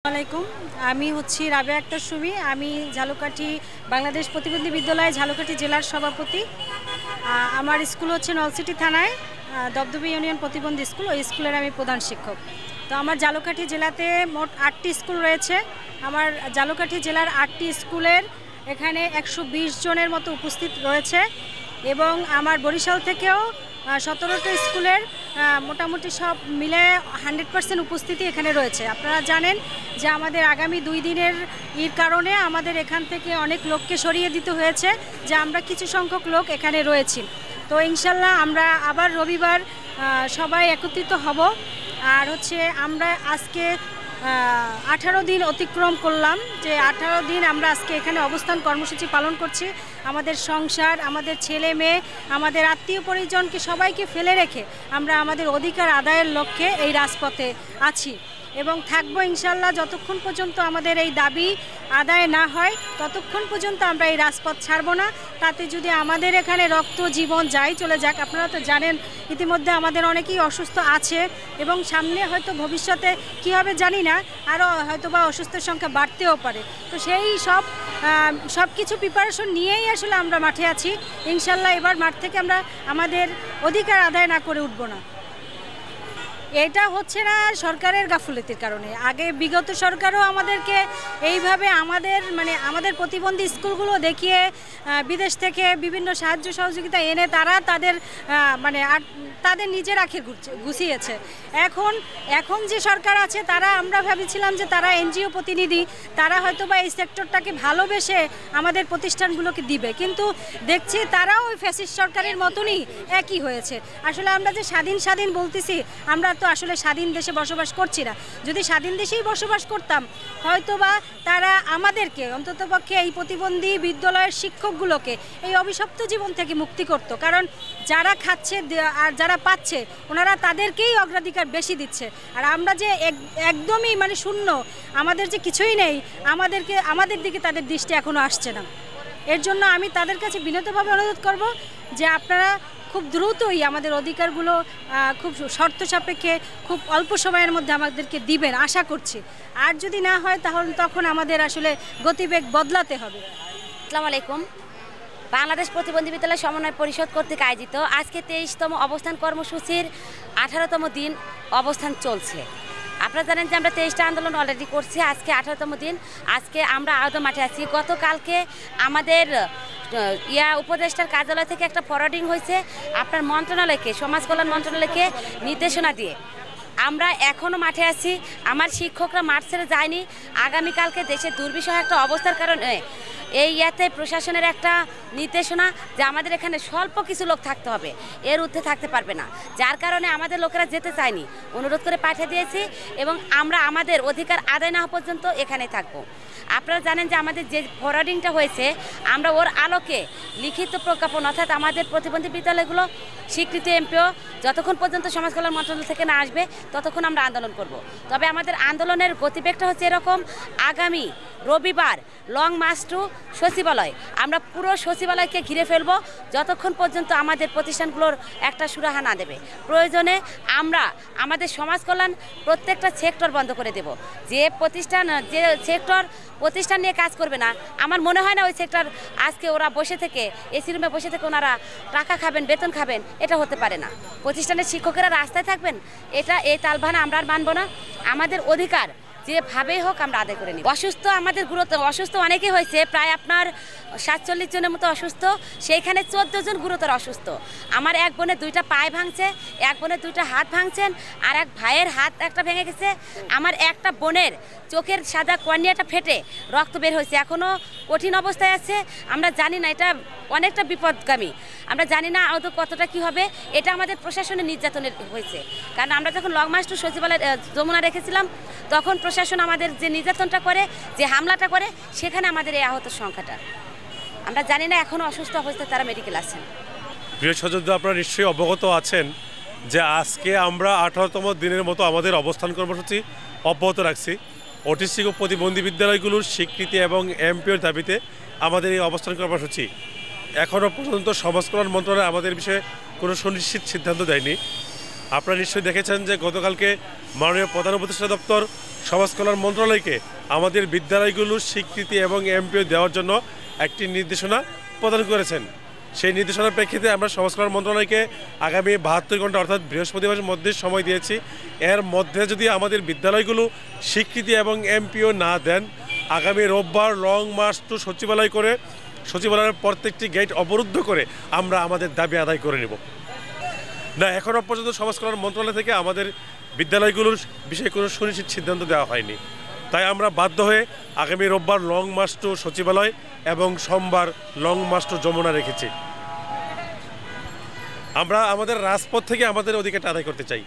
আলাইকুম। আমি হচ্ছি রাবেয়া আক্তার সুমি। আমি ঝালকাঠি বাংলাদেশ প্রতিবন্ধী বিদ্যালয় ঝালকাঠি জেলার সভাপতি। আমার স্কুল হচ্ছে নলসিটি থানায় দবদবি ইউনিয়ন প্রতিবন্ধী স্কুল। ওই স্কুলের আমি প্রধান শিক্ষক। তো আমার ঝালকাঠি জেলাতে মোট 8টি স্কুল রয়েছে। আমার ঝালকাঠি জেলার 8টি স্কুলের এখানে 120 জনের মতো উপস্থিত রয়েছে এবং আমার বরিশাল থেকেও 17টা স্কুলের মোটামুটি সব মিলে 100% উপস্থিতি এখানে রয়েছে। আপনারা জানেন যে আমাদের আগামী 2 দিনের কারণে আমাদের এখান থেকে অনেক লোককে সরিয়ে দিতে হয়েছে, যে আমরা কিছু সংখ্যক লোক এখানে রয়েছি। তো ইনশাল্লাহ আমরা আবার রবিবার সবাই একত্রিত হব। আর হচ্ছে আমরা আজকে 18 দিন অতিক্রম করলাম, যে 18 দিন আমরা আজকে এখানে অবস্থান কর্মসূচি পালন করছি। আমাদের সংসার, আমাদের ছেলে মেয়ে, আমাদের আত্মীয় পরিজনকে সবাইকে ফেলে রেখে আমরা আমাদের অধিকার আদায়ের লক্ষ্যে এই রাজপথে আছি এবং থাকবো ইনশাল্লাহ। যতক্ষণ পর্যন্ত আমাদের এই দাবি আদায় না হয় ততক্ষণ পর্যন্ত আমরা এই রাজপথ ছাড়ব না। তাতে যদি আমাদের এখানে রক্ত জীবন যাই চলে যাক। আপনারা তো জানেন ইতিমধ্যে আমাদের অনেকেই অসুস্থ আছে এবং সামনে হয়তো ভবিষ্যতে কী হবে জানি না, আরও হয়তো বা অসুস্থের সংখ্যা বাড়তেও পারে। তো সেই সব কিছু প্রিপারেশন নিয়েই আসলে আমরা মাঠে আছি। ইনশাল্লাহ এবার মাঠ থেকে আমরা আমাদের অধিকার আদায় না করে উঠব না। এটা হচ্ছে না সরকারের গাফুলতির কারণে। আগে বিগত সরকারও আমাদেরকে এইভাবে আমাদের প্রতিবন্ধী স্কুলগুলো দেখিয়ে বিদেশ থেকে বিভিন্ন সাহায্য সহযোগিতা এনে তারা তাদের নিজের আখে গুছিয়েছে। এখন যে সরকার আছে আমরা ভেবেছিলাম যে তারা এনজিও প্রতিনিধি, তারা হয়তো বা এই সেক্টরটাকে ভালোবেসে আমাদের প্রতিষ্ঠানগুলোকে দিবে, কিন্তু দেখছি তারাও ওই ফ্যাসিস্ট সরকারের মতনই একই হয়েছে। আসলে আমরা যে স্বাধীন বলতেছি, আমরা তো আসলে স্বাধীন দেশে বসবাস করছি না। যদি স্বাধীন দেশেই বসবাস করতাম হয়তোবা তারা আমাদেরকে অন্ততপক্ষে এই প্রতিবন্ধী বিদ্যালয়ের শিক্ষকগুলোকে এই অভিশপ্ত জীবন থেকে মুক্তি করত। কারণ যারা খাচ্ছে আর যারা পাচ্ছে ওনারা তাদেরকেই অগ্রাধিকার বেশি দিচ্ছে, আর আমরা যে একদমই শূন্য, আমাদের যে কিছুই নেই, আমাদের দিকে তাদের দৃষ্টি এখনও আসছে না। এর জন্য আমি তাদের কাছে বিনীতভাবে অনুরোধ করব যে আপনারা খুব দ্রুতই আমাদের অধিকারগুলো খুব শর্ত সাপেক্ষে খুব অল্প সময়ের মধ্যে আমাদেরকে দিবেন আশা করছি। আর যদি না হয় তাহলে তখন আমাদের আসলে গতিবেগ বদলাতে হবে। আসসালামু আলাইকুম। বাংলাদেশ প্রতিবন্ধী বিদ্যালয় সমন্বয় পরিষদ কর্তৃক আয়োজিত আজকে 23তম অবস্থান কর্মসূচির 18তম দিন অবস্থান চলছে। আপনারা জানেন যে আমরা 23টা আন্দোলন অলরেডি করছি, আজকে 18তম দিন। আজকে আমরা আলাদা মাঠে আছি। গতকালকে আমাদের উপদেষ্টার কার্যালয় থেকে একটা ফরওয়ার্ডিং হয়েছে আপনার মন্ত্রণালয়কে, সমাজ কল্যাণ মন্ত্রণালয়কে নির্দেশনা দিয়ে। আমরা এখনও মাঠে আছি। আমার শিক্ষকরা মাঠ ছেড়ে যায়নি। আগামীকালকে দেশের দুর্বিষহ একটা অবস্থার কারণে ইয়াতে প্রশাসনের একটা নির্দেশনা যে আমাদের এখানে স্বল্প কিছু লোক থাকতে হবে, এর ঊর্ধ্বে থাকতে পারবে না। যার কারণে আমাদের লোকেরা যেতে চায়নি, অনুরোধ করে পাঠিয়ে দিয়েছি এবং আমরা আমাদের অধিকার আদায় না হওয়া পর্যন্ত এখানে থাকবো। আপনারা জানেন যে আমাদের যে ফরওয়ার্ডিংটা হয়েছে, আমরা ওর আলোকে লিখিত প্রজ্ঞাপন অর্থাৎ আমাদের প্রতিবন্ধী বিদ্যালয়গুলো স্বীকৃতি এমপিও যতক্ষণ পর্যন্ত সমাজ কল্যাণ মন্ত্রণালয় থেকে না আসবে ততক্ষণ আমরা আন্দোলন করব। তবে আমাদের আন্দোলনের গতিবেগটা হচ্ছে এরকম, আগামী রবিবার লং মার্চ টু সচিবালয়, আমরা পুরো সচিবালয়কে ঘিরে ফেলবো যতক্ষণ পর্যন্ত আমাদের প্রতিষ্ঠানগুলোর একটা সুরাহা না দেবে। প্রয়োজনে আমরা আমাদের সমাজ কল্যাণ প্রত্যেকটা সেক্টর বন্ধ করে দেব। যে সেক্টর প্রতিষ্ঠান নিয়ে কাজ করবে না, আমার মনে হয় না ওই সেক্টর আজকে ওরা বসে থেকে এসি রুমে বসে থেকে ওনারা টাকা খাবেন, বেতন খাবেন, এটা হতে পারে না। প্রতিষ্ঠানের শিক্ষকেরা রাস্তায় থাকবেন, এই তালবাহানা আমরা আর মানব না। আমাদের অধিকার যেভাবেই হোক আমরা আদায় করে নিই। অসুস্থ অনেকে হয়েছে, প্রায় আপনার 47 জনের মতো অসুস্থ, সেইখানে 14 জন গুরুতর অসুস্থ। আমার এক বোনের 2টা পায়ে ভাঙছে, এক বোনের 2টা হাত ভাঙছেন, আর এক ভাইয়ের হাত একটা ভেঙে গেছে। আমার একটা বোনের চোখের সাদা কর্নিয়াটা ফেটে রক্ত বের হয়েছে, এখনও কঠিন অবস্থায় আছে। আমরা জানি না, এটা অনেকটা বিপদগামী। আমরা জানি না আদৌ কতটা কী হবে। এটা আমাদের প্রশাসনের নির্যাতনের হয়েছে, কারণ আমরা যখন লং মার্চ টু সচিবালয় যমুনা রেখেছিলাম তখন প্রশাসন আমাদের যে নির্যাতনটা করে, যে হামলাটা করে, সেখানে আমাদের এই আহত সংখ্যাটা আমরা জানি না। এখনও অসুস্থ অবস্থায় তারা মেডিকেল আছেন। প্রিয় সহযোদ্ধা, আপনারা নিশ্চয়ই অবগত আছেন যে আজকে আমরা 18তম দিনের মতো আমাদের অবস্থান কর্মসূচি অব্যাহত রাখছি। অটিস্টিক ও প্রতিবন্ধী বিদ্যালয়গুলোর স্বীকৃতি এবং এমপিওর দাবিতে আমাদের এই অবস্থান কর্মসূচি। এখনও পর্যন্ত সমাজ কল্যাণ মন্ত্রণালয় আমাদের বিষয়ে কোনো সুনিশ্চিত সিদ্ধান্ত দেয়নি। আপনারা নিশ্চয়ই দেখেছেন যে গতকালকে মাননীয় প্রধান উপদেষ্টা দপ্তর সমাজ কল্যাণ মন্ত্রণালয়কে আমাদের বিদ্যালয়গুলোর স্বীকৃতি এবং এমপিও দেওয়ার জন্য একটি নির্দেশনা প্রদান করেছেন। সেই নির্দেশনার প্রেক্ষিতে আমরা সমাজ কল্যাণ মন্ত্রণালয়কে আগামী 72 ঘন্টা অর্থাৎ বৃহস্পতিবারের মধ্যে সময় দিয়েছি। এর মধ্যে যদি আমাদের বিদ্যালয়গুলো স্বীকৃতি এবং এমপিও না দেন, আগামী রোববার লং মার্চ টু সচিবালয় করে সচিবালয়ের প্রত্যেকটি গেট অবরুদ্ধ করে আমরা আমাদের দাবি আদায় করে নেব। না, এখনও পর্যন্ত সমাজ কল্যাণ মন্ত্রণালয় থেকে আমাদের বিদ্যালয়গুলোর বিষয়ে কোনো সুনিশ্চিত সিদ্ধান্ত দেওয়া হয়নি। তাই আমরা বাধ্য হয়ে আগামী রোববার লং মার্চ টু সচিবালয় এবং সোমবার লং মার্চ টু যমুনা রেখেছি। আমরা আমাদের রাজপথ থেকে আমাদের অধিকারটা আদায় করতে চাই।